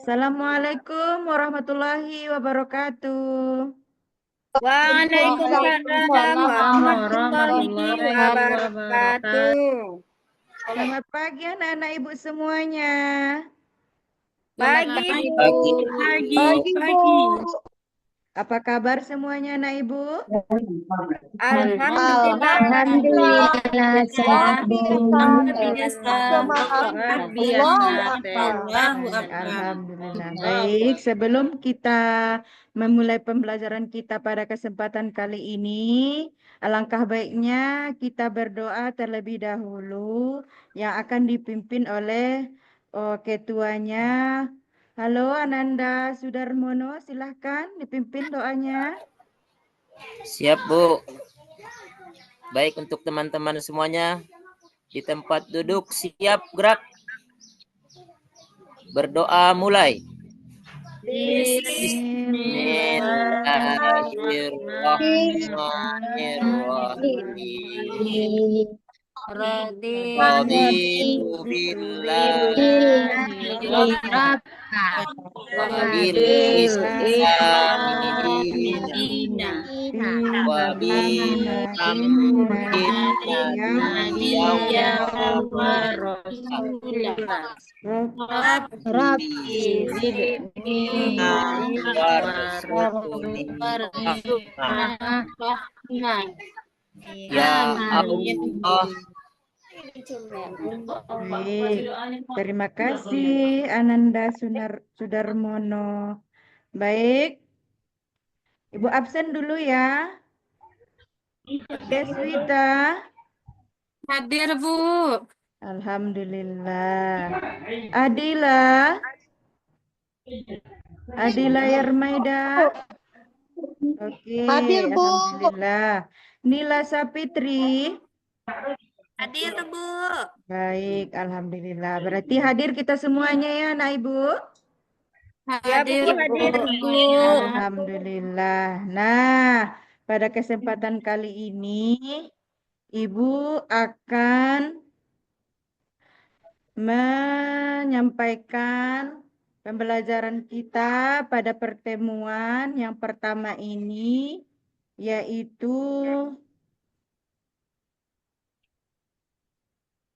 Assalamualaikum warahmatullahi wabarakatuh. Waalaikumsalam Waalaikumsalam warahmatullahi warahmatullahi wabarakatuh. wabarakatuh. Selamat pagi anak-anak ibu semuanya. Pagi, Bu. Pagi. Apa kabar semuanya anak ibu? Alhamdulillah. Alhamdulillah sehat Bu. Luar biasa. Alhamdulillah. Baik, sebelum kita memulai pembelajaran kita pada kesempatan kali ini, alangkah baiknya kita berdoa terlebih dahulu yang akan dipimpin oleh ketuanya. Halo Ananda Sudarmono, silahkan dipimpin doanya. Siap, Bu. Baik, untuk teman-teman semuanya, di tempat duduk siap gerak. Berdoa mulai. Bismillahirrahmanirrahim. Raditu billahi wabil islamina wabil ya Allah. Baik, terima kasih Ananda Sudarmono. Baik, Ibu absen dulu ya. Deswita. Hadir Bu. Alhamdulillah. Adila. Adila Yarmaida. Oke, Hadir, Bu. alhamdulillah. Nila Sapitri. Hadir, Bu. Baik, alhamdulillah. Berarti hadir kita semuanya ya, anak Ibu. Hadir Bu. Alhamdulillah. Nah, pada kesempatan kali ini Ibu akan menyampaikan pembelajaran kita pada pertemuan yang pertama ini, yaitu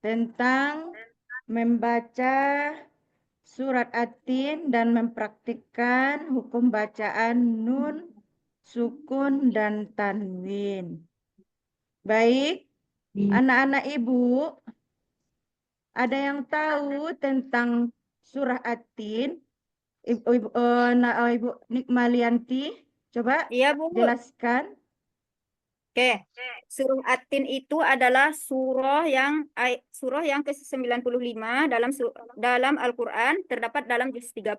tentang membaca surat At-Tin dan mempraktikkan hukum bacaan nun, sukun, dan tanwin. Baik, anak-anak ibu, ada yang tahu tentang surah At-Tin? Ibu Nikmalianti, coba Iya, Bu. jelaskan. Oke. Surah At-Tin itu adalah surah yang ke-95 dalam Al-Qur'an, terdapat dalam juz 30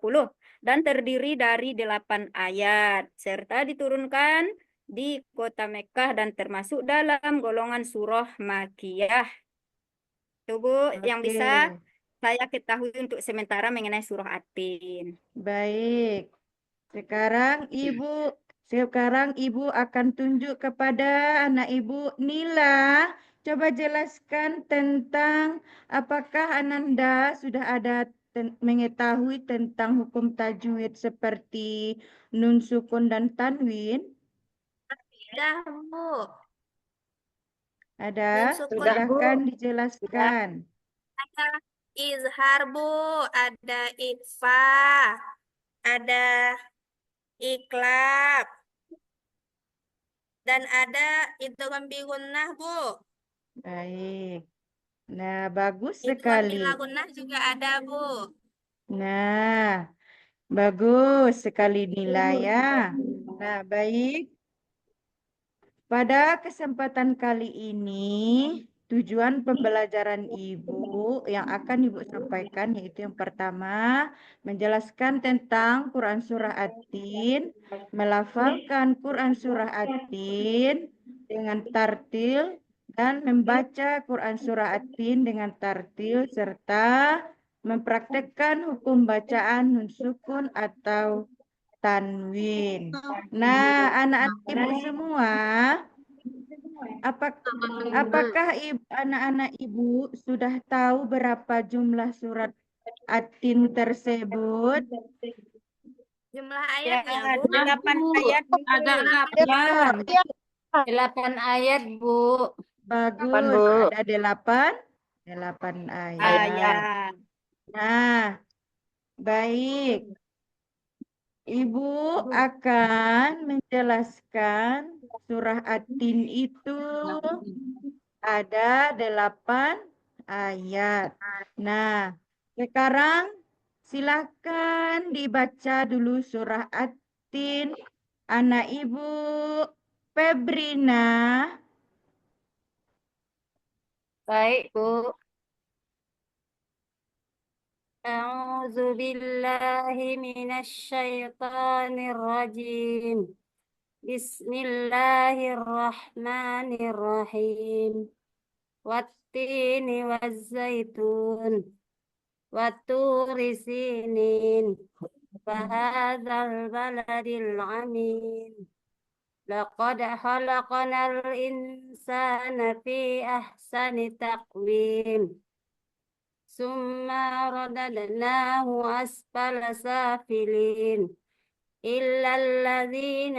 dan terdiri dari 8 ayat serta diturunkan di kota Mekkah dan termasuk dalam golongan surah Makkiyah. Itu Bu yang Oke. bisa saya ketahui untuk sementara mengenai surah At-Tin. Baik. Sekarang Ibu akan tunjuk kepada anak Ibu Nila. Coba jelaskan tentang apakah Ananda sudah ada mengetahui tentang hukum tajwid seperti nun, sukun, dan tanwin? Sudah, Bu. Ada? Nun, sukun. Silahkan dijelaskan. Ada izhar, Bu, ada ikhfa, ada iklab, dan ada idgham bi gunnah, Bu. Baik. Nah, bagus Idgham sekali. bila gunnah juga ada, Bu. Nah, bagus sekali Nila ya. Nah, baik. Pada kesempatan kali ini, tujuan pembelajaran Ibu yang akan Ibu sampaikan yaitu yang pertama, menjelaskan tentang Quran Surah At-Tin, melafalkan Quran Surah At-Tin dengan tartil, dan membaca Quran Surah At-Tin dengan tartil, serta mempraktekkan hukum bacaan nun sukun atau tanwin. Nah, anak-anak ibu semua, apakah anak-anak ibu sudah tahu berapa jumlah surat atin tersebut? Jumlah Ya, ayatnya, Bu. 8 Bu. ayat. Bu. Ada 8. 8 ayat, Bu. Bagus. Ada 8 ayat. Ayat. Nah, baik. Ibu akan menjelaskan surah At-Tin itu ada 8 ayat. Nah, sekarang silakan dibaca dulu surah At-Tin. Anak Ibu Febrina. Baik, Bu. A'udzu billahi minasyaitonir rajim. Bismillahirrahmanirrahim. Wattini wazzaitun. Watturi sinin. Fahadzal baladil amin. Laqad khalaqnal insana fi ahsani taqwim. Summa radadnahu asfala safilin. إلا الذين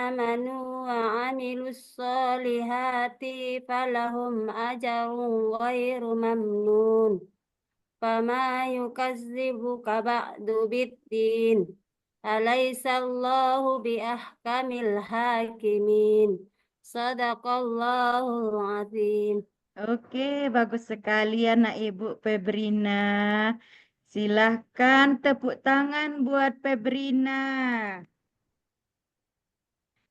آمنوا وعملوا الصالحات فلهم أجر غير ممنون فما يكذبك بعد بالدين أليس الله بأحكم الحاكمين صدق الله العظيم. Oke, bagus sekali anak Ibu Febrina. Silahkan tepuk tangan buat Febrina.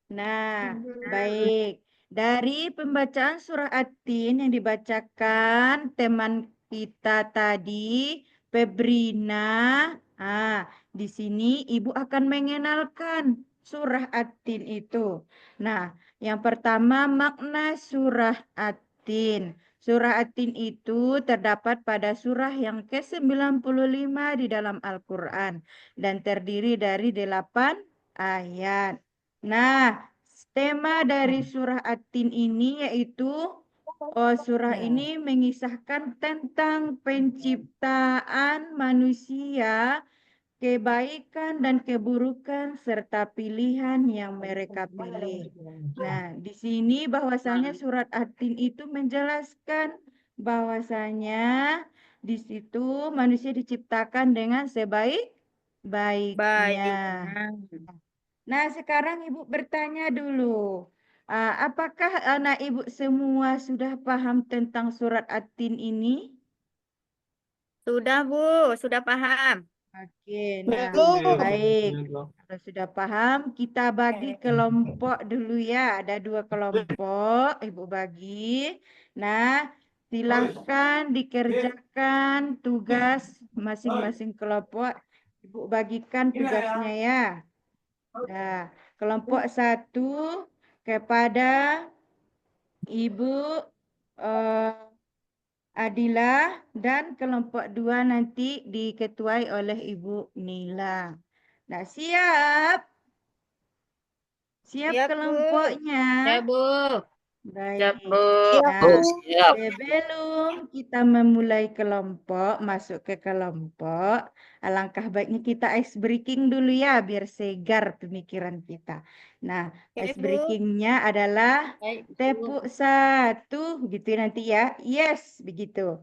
Nah, baik. Dari pembacaan surah At-Tin yang dibacakan teman kita tadi, Febrina. Di sini Ibu akan mengenalkan surah At-Tin itu. Nah, yang pertama makna surah At-Tin. Surah At-Tin itu terdapat pada surah yang ke-95 di dalam Al-Quran dan terdiri dari 8 ayat. Nah, tema dari surah At-Tin ini yaitu surah ini mengisahkan tentang penciptaan manusia, kebaikan dan keburukan serta pilihan yang mereka pilih. Nah, di sini bahwasanya surat At-Tin itu menjelaskan bahwasanya di situ manusia diciptakan dengan sebaik-baiknya. Nah, sekarang Ibu bertanya dulu. Apakah anak Ibu semua sudah paham tentang surat At-Tin ini? Sudah, Bu. Sudah paham. Oke, nah baik. Kalau sudah paham, kita bagi kelompok dulu ya. Ada 2 kelompok, Ibu bagi. Nah, silahkan dikerjakan tugas masing-masing kelompok. Ibu bagikan tugasnya ya. Nah, kelompok 1 kepada Ibu Adila dan kelompok 2 nanti diketuai oleh Ibu Nila. Nah, siap? Siap Siap, Bu. kelompoknya? Ya, Bu. Baik. Bu, Nah, siap. sebelum kita memulai kelompok, masuk ke kelompok, alangkah baiknya kita ice breaking dulu ya, biar segar pemikiran kita. Nah, Oke, ice Bu. breakingnya adalah Baik, Bu. tepuk 1, gitu ya nanti ya. Yes, begitu.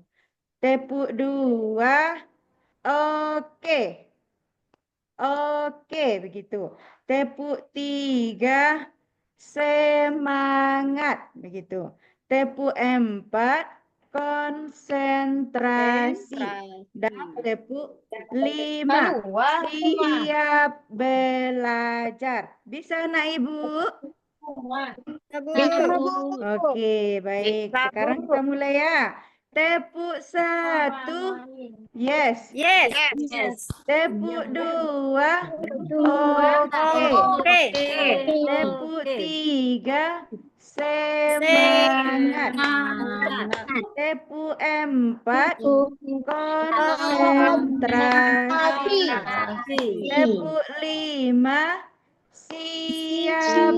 Tepuk 2, oke. Oke, begitu. Tepuk 3, semangat, begitu. Tepuk 4, konsentrasi. Dan tepuk 5, siap belajar. Bisa anak Ibu? Ya, Bu. Oke, baik. Sekarang kita mulai ya. Tepuk 1, yes. Yes. Yes. Tepuk 2, Oke. oke. Tepuk 3, semangat. Tepuk 4, konsentrasi. Tepuk 5, siap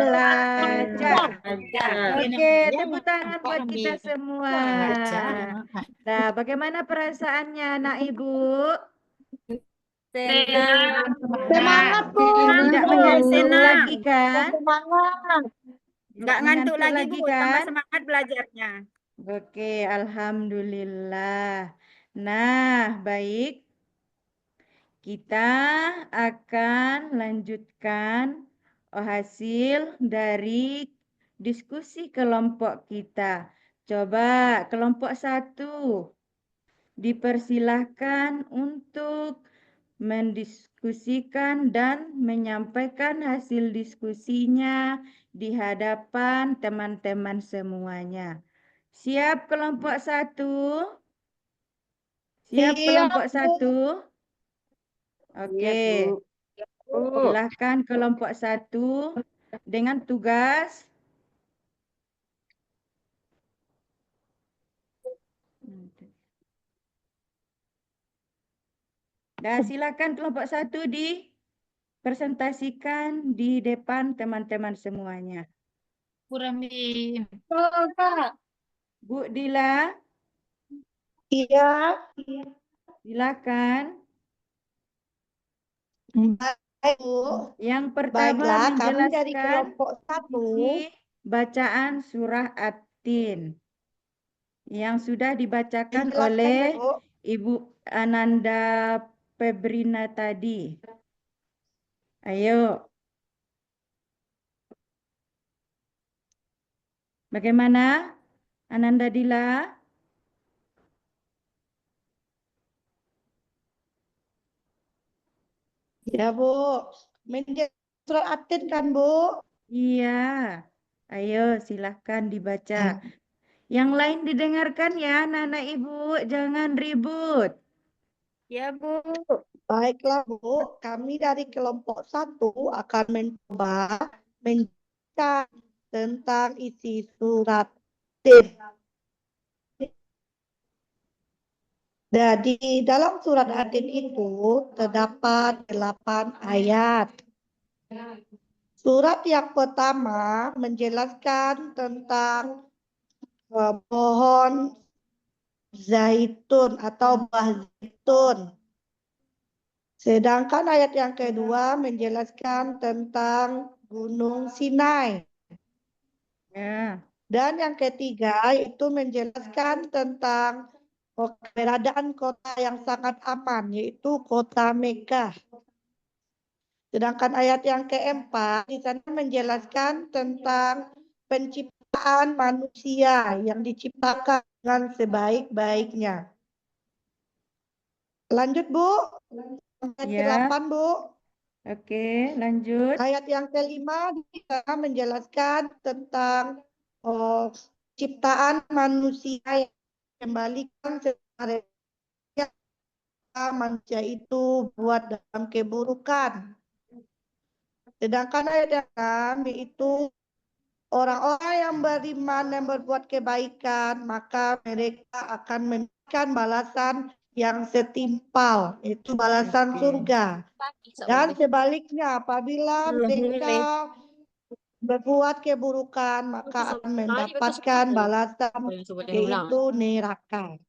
belajar. Oke, tepuk tangan buat kita semua. Nah, bagaimana perasaannya, anak ibu? Senang. Semangat, Bu. Tidak mengantuk senang. lagi kan? Semangat. Nggak ngantuk lagi, Bu. Tambah kan? semangat belajarnya. Oke, alhamdulillah. Nah, baik. Kita akan lanjutkan hasil dari diskusi kelompok kita. Coba kelompok 1 dipersilahkan untuk mendiskusikan dan menyampaikan hasil diskusinya di hadapan teman-teman semuanya. Siap kelompok 1? Siap kelompok 1? Oke. Silahkan kelompok 1 dengan tugas. Dan silakan kelompok 1 dipresentasikan di depan teman-teman semuanya. Bu Dila, Iya. silakan. Baik, Bu. Yang pertama Baiklah, kami dari menjelaskan kelompok 1. isi bacaan surah At-Tin yang sudah dibacakan Dijelaskan, oleh Bu. Ibu Ananda Febrina tadi. Ayo. Bagaimana, Ananda Dila? Ya, Bu. Menjadi surat At-Tin kan, Bu? Iya. Ayo, silahkan dibaca. Yang lain didengarkan ya, anak-anak ibu. Jangan ribut. Ya, Bu. Baiklah, Bu. Kami dari kelompok 1 akan mencoba menjelaskan tentang isi surat At-Tin. Jadi dalam surat At-Tin itu terdapat 8 ayat. Surat yang pertama menjelaskan tentang pohon zaitun atau buah zaitun. Sedangkan ayat yang kedua menjelaskan tentang Gunung Sinai. Ya. Dan yang ketiga itu menjelaskan tentang keberadaan kota yang sangat aman, yaitu kota Mekah. Sedangkan ayat yang keempat di sana menjelaskan tentang penciptaan manusia yang diciptakan dengan sebaik-baiknya. Lanjut, Bu. Ayat Ya. ke-8, Bu. Oke, lanjut. Ayat yang kelima di sana menjelaskan tentang ciptaan manusia yang kembalikan secara manusia itu buat dalam keburukan. Sedangkan ayat yang kami itu orang-orang yang beriman dan berbuat kebaikan, maka mereka akan mendapatkan balasan yang setimpal, itu balasan surga. Dan sebaliknya, apabila mereka berbuat keburukan, maka akan mendapatkan balasan, yaitu neraka.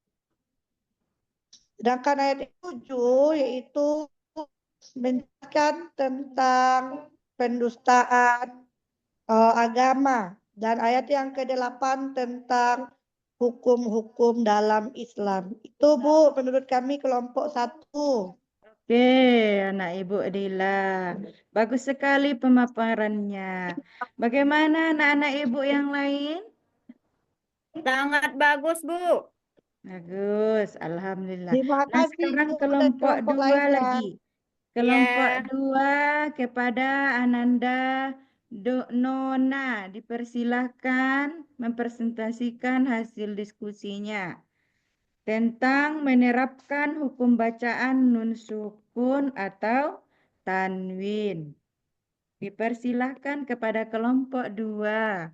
Sedangkan ayat 7 yaitu menjelaskan tentang pendustaan agama, dan ayat yang ke-8 tentang hukum-hukum dalam Islam. Itu, Bu, menurut kami kelompok 1. Oke, anak ibu Dila. Bagus sekali pemaparannya. Bagaimana anak-anak ibu yang lain? Sangat bagus, Bu. Bagus, alhamdulillah. Terima Nah, kasih, sekarang Bu, dan kelompok kelompok 2 lainnya. lagi. Kelompok Ya. 2 kepada Ananda Nona dipersilahkan mempresentasikan hasil diskusinya tentang menerapkan hukum bacaan nun sukun atau tanwin. Dipersilahkan kepada kelompok 2.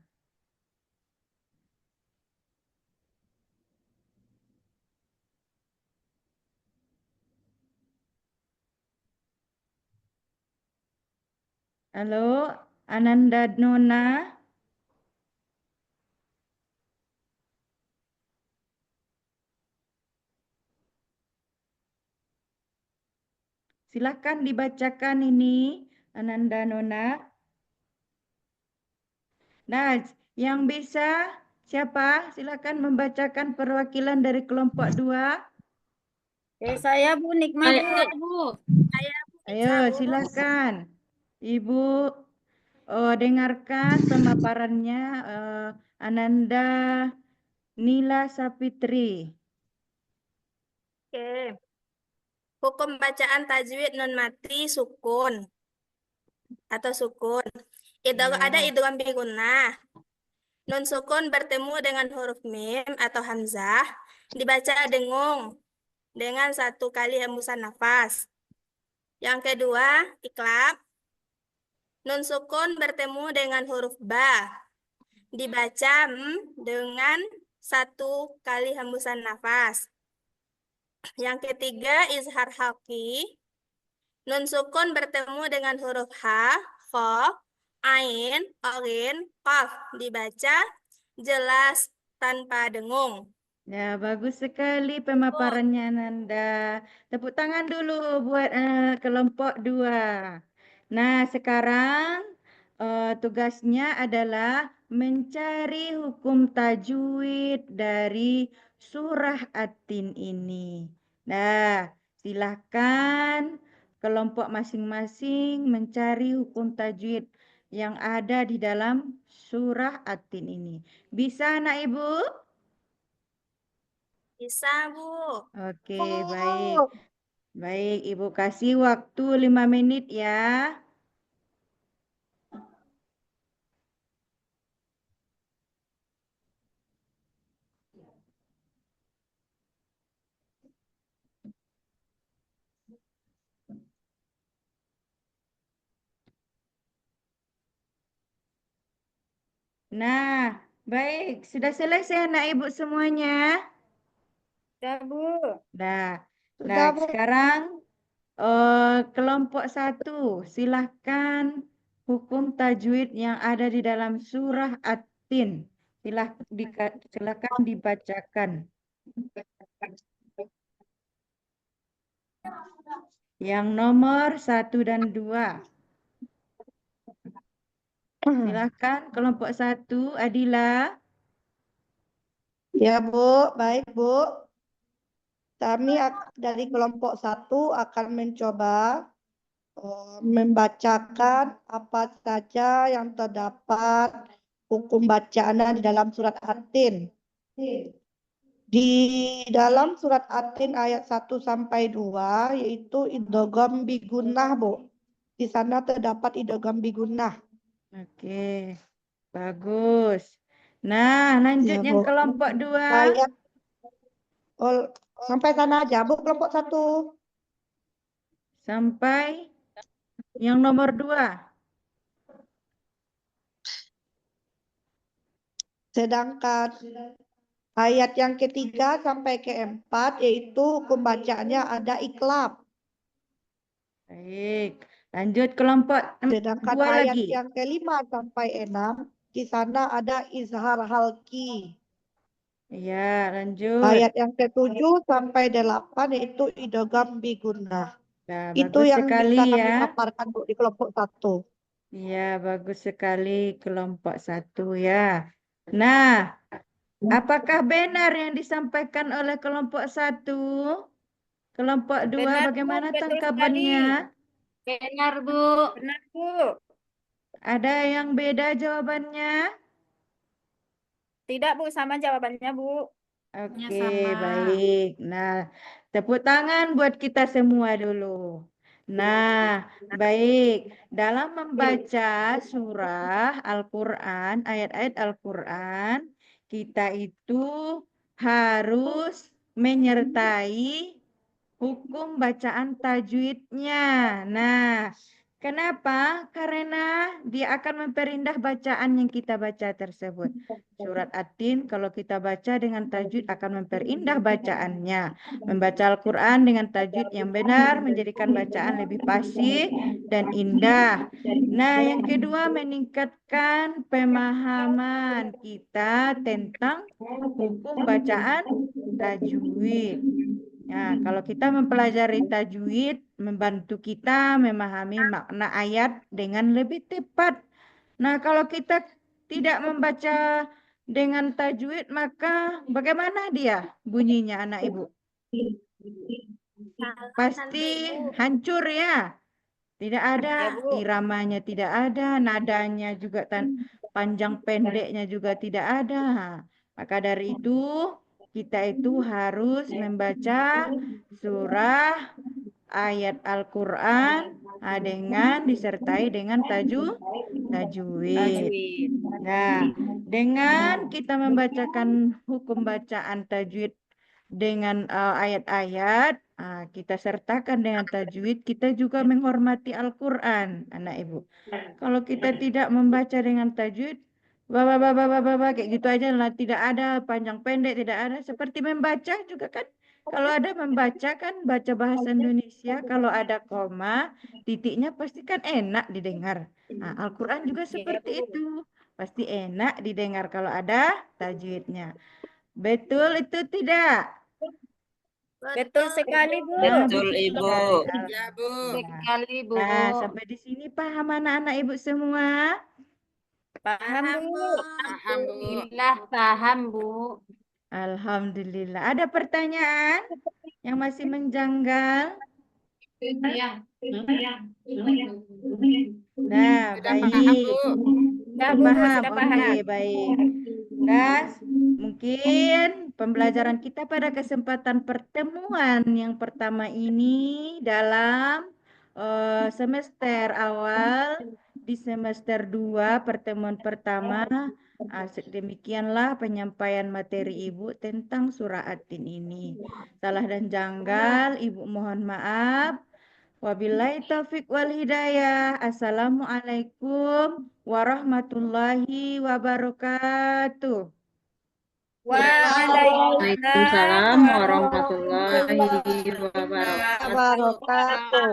Halo, Ananda Nona. Silakan dibacakan ini, Ananda Nona. Nah, yang bisa siapa? Silakan membacakan perwakilan dari kelompok 2. Saya Bu Nikma Bu. Ayo, silakan. Ibu dengarkan pemaparannya Ananda Nila Sapitri. Oke. Hukum bacaan tajwid nun mati sukun atau sukun. Ada Ya. idgham bi gunnah. Nun sukun bertemu dengan huruf mim atau hamzah dibaca dengung dengan 1 kali hembusan nafas. Yang kedua, iklab. Nun sukun bertemu dengan huruf ba dibaca dengan 1 kali hembusan nafas. Yang ketiga, izhar halqi. Nun sukun bertemu dengan huruf ha, kha, ain, ghin, qaf dibaca jelas tanpa dengung. Ya, bagus sekali pemaparannya Nanda. Tepuk tangan dulu buat kelompok 2. Nah, sekarang tugasnya adalah mencari hukum tajwid dari surah At-Tin ini. Nah, silahkan kelompok masing-masing mencari hukum tajwid yang ada di dalam surah At-Tin ini. Bisa, anak Ibu? Bisa, Bu. Oke, baik. Baik, Ibu kasih waktu 5 menit ya. Nah, baik. Sudah selesai anak Ibu semuanya? Ya Bu. Nah, Sudah, Bu. sekarang kelompok 1, silahkan hukum tajwid yang ada di dalam surah At-Tin. Silahkan dibacakan. Yang nomor 1 dan 2. Silahkan kelompok 1, Adila. Ya, Bu. Baik, Bu. Kami dari kelompok 1 akan mencoba membacakan apa saja yang terdapat hukum bacaannya di dalam surat At-Tin. Di dalam surat At-Tin ayat 1 sampai 2 yaitu idgham bi gunnah, Bu. Di sana terdapat idgham bi gunnah. Oke, bagus. Nah, lanjut Ya, yang Bu. kelompok 2. Ayat sampai sana aja, Bu, kelompok 1. Sampai yang nomor 2. Sedangkan ayat yang ketiga sampai keempat yaitu hukum bacaannya ada iklab. Baik, lanjut kelompok Sedangkan 2 ayat lagi. yang kelima sampai 6 di sana ada izhar halki. Ya, lanjut. Ayat yang ke-7 sampai 8 yaitu idgham bi gunnah. Nah, Itu bagus yang sekali bisa kami ya. paparkan Bu, di kelompok 1. Ya, bagus sekali kelompok 1 ya. Nah, apakah benar yang disampaikan oleh kelompok 1? Kelompok 2 Benar, Bu. bagaimana Betul tanggapannya? Benar, Bu. Benar Bu. Ada yang beda jawabannya? Tidak Bu, sama jawabannya Bu. Oke, baik. Nah, tepuk tangan buat kita semua dulu. Nah, baik. Dalam membaca surah Al-Quran, ayat-ayat Al-Quran, kita itu harus menyertai hukum bacaan tajwidnya. Nah, kenapa? Karena dia akan memperindah bacaan yang kita baca tersebut. Surat At-Tin kalau kita baca dengan tajwid akan memperindah bacaannya. Membaca Al-Quran dengan tajwid yang benar menjadikan bacaan lebih fasih dan indah. Nah, yang kedua meningkatkan pemahaman kita tentang hukum bacaan tajwid. Nah, kalau kita mempelajari tajwid, membantu kita memahami makna ayat dengan lebih tepat. Nah, kalau kita tidak membaca dengan tajwid, maka bagaimana dia bunyinya, anak ibu? Salah Pasti nanti, Bu. hancur ya. Tidak ada Ya, Bu. iramanya, tidak ada nadanya juga, panjang pendeknya juga tidak ada. Maka dari itu kita itu harus membaca surah ayat Al-Quran dengan disertai dengan tajwid. Tajwid. Nah, dengan kita membacakan hukum bacaan tajwid dengan ayat-ayat, kita sertakan dengan tajwid, kita juga menghormati Al-Quran, anak ibu. Kalau kita tidak membaca dengan tajwid, kayak gitu aja lah, tidak ada panjang pendek, tidak ada. Seperti membaca juga kan, kalau ada membaca kan, baca bahasa Indonesia, kalau ada koma, titiknya pasti kan enak didengar. Nah, Al-Quran juga Ya, seperti Bu. itu, pasti enak didengar kalau ada tajwidnya. Betul itu tidak? Betul sekali, Bu. Nah, Betul, betul Ibu. sekali. Ya, Bu. Alhamdulillah. Sekali, Bu. Nah, sampai di sini paham anak-anak ibu semua? Paham, Paham, Bu. Bu. Paham, Bu. Alhamdulillah, paham, Bu. Alhamdulillah. Ada pertanyaan yang masih menjanggal? Nah, Sudah paham, baik. Bu. Sudah, Bu. Paham. Sudah Oke, paham. baik. Nah, mungkin pembelajaran kita pada kesempatan pertemuan yang pertama ini dalam semester awal di semester 2 pertemuan pertama. Demikianlah penyampaian materi Ibu tentang surah At-Tin ini. Salah dan janggal, Ibu mohon maaf. Wabillahi taufiq wal hidayah. Assalamualaikum warahmatullahi wabarakatuh. Waalaikumsalam warahmatullahi Wabarakatuh. wabarakatuh.